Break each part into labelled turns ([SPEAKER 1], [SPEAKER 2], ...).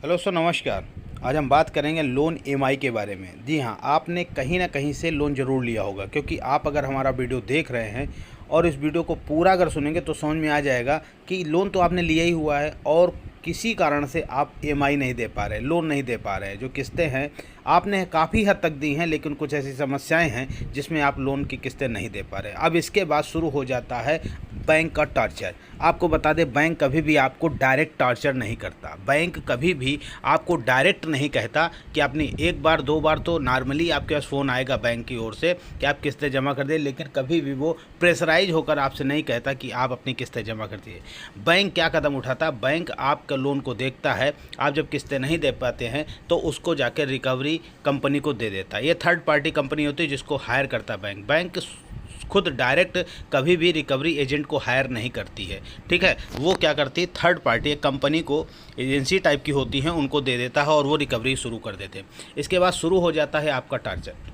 [SPEAKER 1] Hello sir, नमस्कार। आज हम बात करेंगे लोन ईएमआई के बारे में। जी हाँ, आपने कहीं ना कहीं से लोन ज़रूर लिया होगा, क्योंकि आप अगर हमारा वीडियो देख रहे हैं और इस वीडियो को पूरा अगर सुनेंगे तो समझ में आ जाएगा कि लोन तो आपने लिया ही हुआ है और किसी कारण से आप ईएमआई नहीं दे पा रहे, लोन नहीं दे पा रहे हैं। जो किस्तें हैं आपने काफ़ी हद तक दी हैं, लेकिन कुछ ऐसी समस्याएं हैं जिसमें आप लोन की किस्तें नहीं दे पा रहे। अब इसके बाद शुरू हो जाता है बैंक का टॉर्चर। आपको बता दें, बैंक कभी भी आपको डायरेक्ट टॉर्चर नहीं करता। बैंक कभी भी आपको डायरेक्ट नहीं कहता कि आपने एक बार दो बार तो नॉर्मली आपके पास फ़ोन आएगा बैंक की ओर से कि आप किस्तें जमा कर दें, लेकिन कभी भी वो प्रेशराइज होकर आपसे नहीं कहता कि आप अपनी किस्तें जमा कर दिए। बैंक क्या कदम उठाता है? बैंक आपका लोन को देखता है, आप जब किस्तें नहीं दे पाते हैं तो उसको जाकर रिकवरी कंपनी को दे देता है। ये थर्ड पार्टी कंपनी होती है जिसको हायर करता है बैंक। बैंक खुद डायरेक्ट कभी भी रिकवरी एजेंट को हायर नहीं करती है, ठीक है। वो क्या करती है, थर्ड पार्टी एक कंपनी को, एजेंसी टाइप की होती हैं, उनको दे देता है और वो रिकवरी शुरू कर देते हैं। इसके बाद शुरू हो जाता है आपका टार्चर।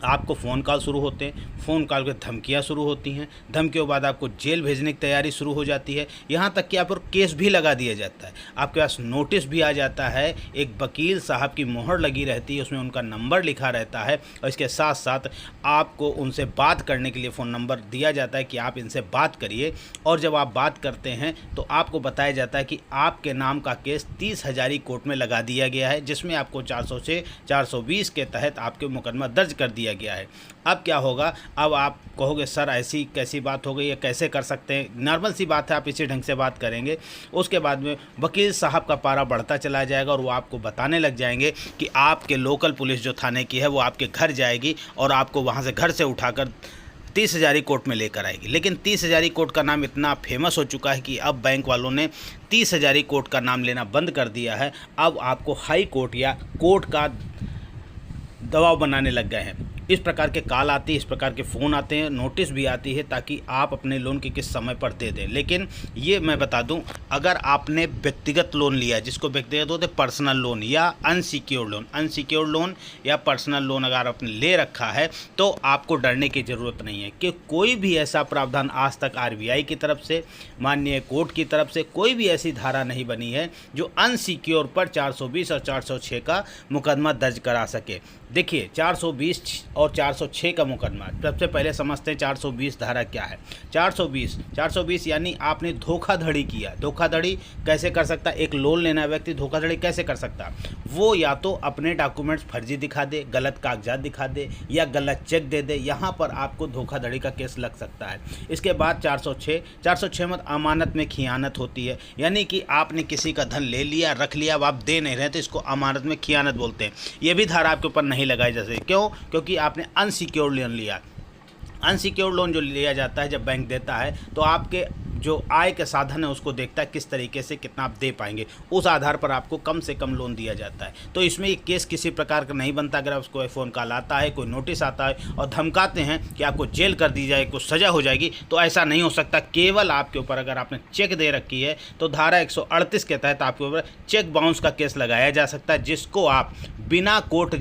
[SPEAKER 1] आपको फ़ोन कॉल शुरू होते हैं, फ़ोन कॉल पे धमकियाँ शुरू होती हैं, धमकियों के बाद आपको जेल भेजने की तैयारी शुरू हो जाती है। यहाँ तक कि आप पर केस भी लगा दिया जाता है, आपके पास नोटिस भी आ जाता है, एक वकील साहब की मोहर लगी रहती है, उसमें उनका नंबर लिखा रहता है और इसके साथ साथ आपको उनसे बात करने के लिए फ़ोन नंबर दिया जाता है कि आप इनसे बात करिए। और जब आप बात करते हैं तो आपको बताया जाता है कि आपके नाम का केस 30 हज़ारी कोर्ट में लगा दिया गया है, जिसमें आपको 400 से 420 के तहत आपके मुकदमा दर्ज कर दिया गया है। अब क्या होगा? अब आप कहोगे सर ऐसी कैसी बात हो गई है, कैसे कर सकते हैं? नॉर्मल सी बात है, आप इसी ढंग से बात करेंगे। उसके बाद में वकील साहब का पारा बढ़ता चला जाएगा और वो आपको बताने लग जाएंगे कि आपके लोकल पुलिस जो थाने की है वो आपके घर जाएगी और आपको वहाँ से घर से उठाकर 30 हज़ारी कोर्ट में लेकर आएगी। लेकिन 30 हज़ारी कोर्ट का नाम इतना फेमस हो चुका है कि अब बैंक वालों ने 30 हज़ारी कोर्ट का नाम लेना बंद कर दिया है। अब आपको हाई कोर्ट या कोर्ट का दबाव बनाने लग गए हैं। इस प्रकार के कॉल आती है, इस प्रकार के फ़ोन आते हैं, नोटिस भी आती है ताकि आप अपने लोन की किस्त समय पर दे दें। लेकिन ये मैं बता दूं, अगर आपने व्यक्तिगत लोन लिया, जिसको व्यक्तिगत होते पर्सनल लोन या अनसिक्योर्ड लोन या पर्सनल लोन अगर आपने ले रखा है तो आपको डरने की ज़रूरत नहीं है कि कोई भी ऐसा प्रावधान आज तक आरबीआई की तरफ से, माननीय कोर्ट की तरफ से कोई भी ऐसी धारा नहीं बनी है जो अनसिक्योर पर 420 और 406 का मुकदमा दर्ज करा सके। देखिए, 420 और 406 का मुकदमा, सबसे पहले समझते हैं 420 धारा क्या है। 420 यानी आपने धोखाधड़ी किया। धोखाधड़ी कैसे कर सकता? एक लोन लेना व्यक्ति धोखाधड़ी कैसे कर सकता? वो या तो अपने डॉक्यूमेंट्स फर्जी दिखा दे, गलत कागजात दिखा दे या गलत चेक दे दे, यहाँ पर आपको धोखाधड़ी का केस लग सकता है। इसके बाद 406 में अमानत में खियानत होती है, यानी कि आपने किसी का धन ले लिया, रख लिया, अब आप दे नहीं रहे तो इसको अमानत में खियानत बोलते हैं। ये भी धारा आपके ऊपर नहीं लगाई जा सकती। क्यों? क्योंकि आपने अनसिक्योर्ड लोन लिया। अनसिक्योर्ड लोन जो लिया जाता है जब बैंक देता है तो आपके जो आय के साधन है उसको देखता है किस तरीके से कितना आप दे पाएंगे, उस आधार पर आपको कम से कम लोन दिया जाता है। तो इसमें एक केस किसी प्रकार का नहीं बनता। अगर आपको फ़ोन कॉल आता है, कोई नोटिस आता है और धमकाते हैं कि आपको जेल कर दी जाए, कुछ सज़ा हो जाएगी, तो ऐसा नहीं हो सकता। केवल आपके ऊपर अगर आपने चेक दे रखी है तो धारा 138 के तहत आपके ऊपर चेक बाउंस का केस लगाया जा सकता है, जिसको आप बिना कोर्ट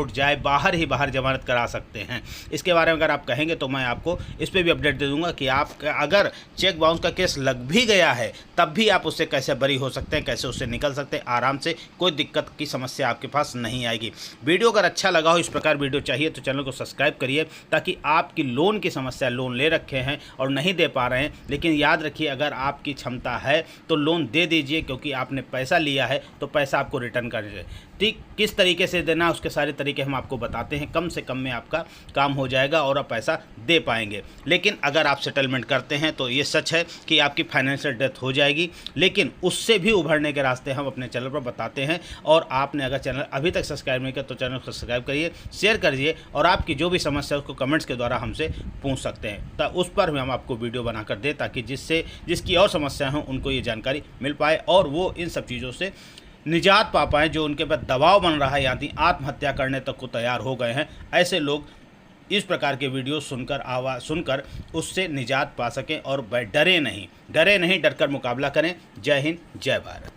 [SPEAKER 1] जाए बाहर ही बाहर जमानत करा सकते हैं। इसके बारे में अगर आप कहेंगे तो मैं आपको इस पर भी अपडेट दे दूंगा कि आप अगर चेक बाउंस का केस लग भी गया है तब भी आप उससे कैसे बरी हो सकते हैं, कैसे उससे निकल सकते हैं आराम से, कोई दिक्कत की समस्या आपके पास नहीं आएगी। वीडियो अगर अच्छा लगा हो, इस प्रकार वीडियो चाहिए तो चैनल को सब्सक्राइब करिए, ताकि आपकी लोन की समस्या, लोन ले रखे हैं और नहीं दे पा रहे हैं, लेकिन याद रखिए अगर आपकी क्षमता है तो लोन दे दीजिए, क्योंकि आपने पैसा लिया है तो पैसा आपको रिटर्न कर दीजिए। ठीक किस तरीके से देना, उसके सारे तरीके हम आपको बताते हैं। कम से कम में आपका काम हो जाएगा और आप पैसा दे पाएंगे। लेकिन अगर आप सेटलमेंट करते हैं तो ये सच है कि आपकी फाइनेंशियल डेथ हो जाएगी, लेकिन उससे भी उभरने के रास्ते हम अपने चैनल पर बताते हैं। और आपने अगर चैनल अभी तक सब्सक्राइब नहीं किया तो चैनल को सब्सक्राइब करिए, शेयर करिए और आपकी जो भी समस्या है उसको कमेंट्स के द्वारा हमसे पूछ सकते हैं, तो उस पर भी हम आपको वीडियो बनाकर दें, ताकि जिसकी और समस्या हो उनको ये जानकारी मिल पाए और वो इन सब चीज़ों से निजात पा पाएँ। जो उनके पास दबाव बन रहा है, यानी आत्महत्या करने तक को तैयार हो गए हैं, ऐसे लोग इस प्रकार के वीडियो सुनकर उससे निजात पा सकें और डरे नहीं, डरकर मुकाबला करें। जय हिंद, जय भारत।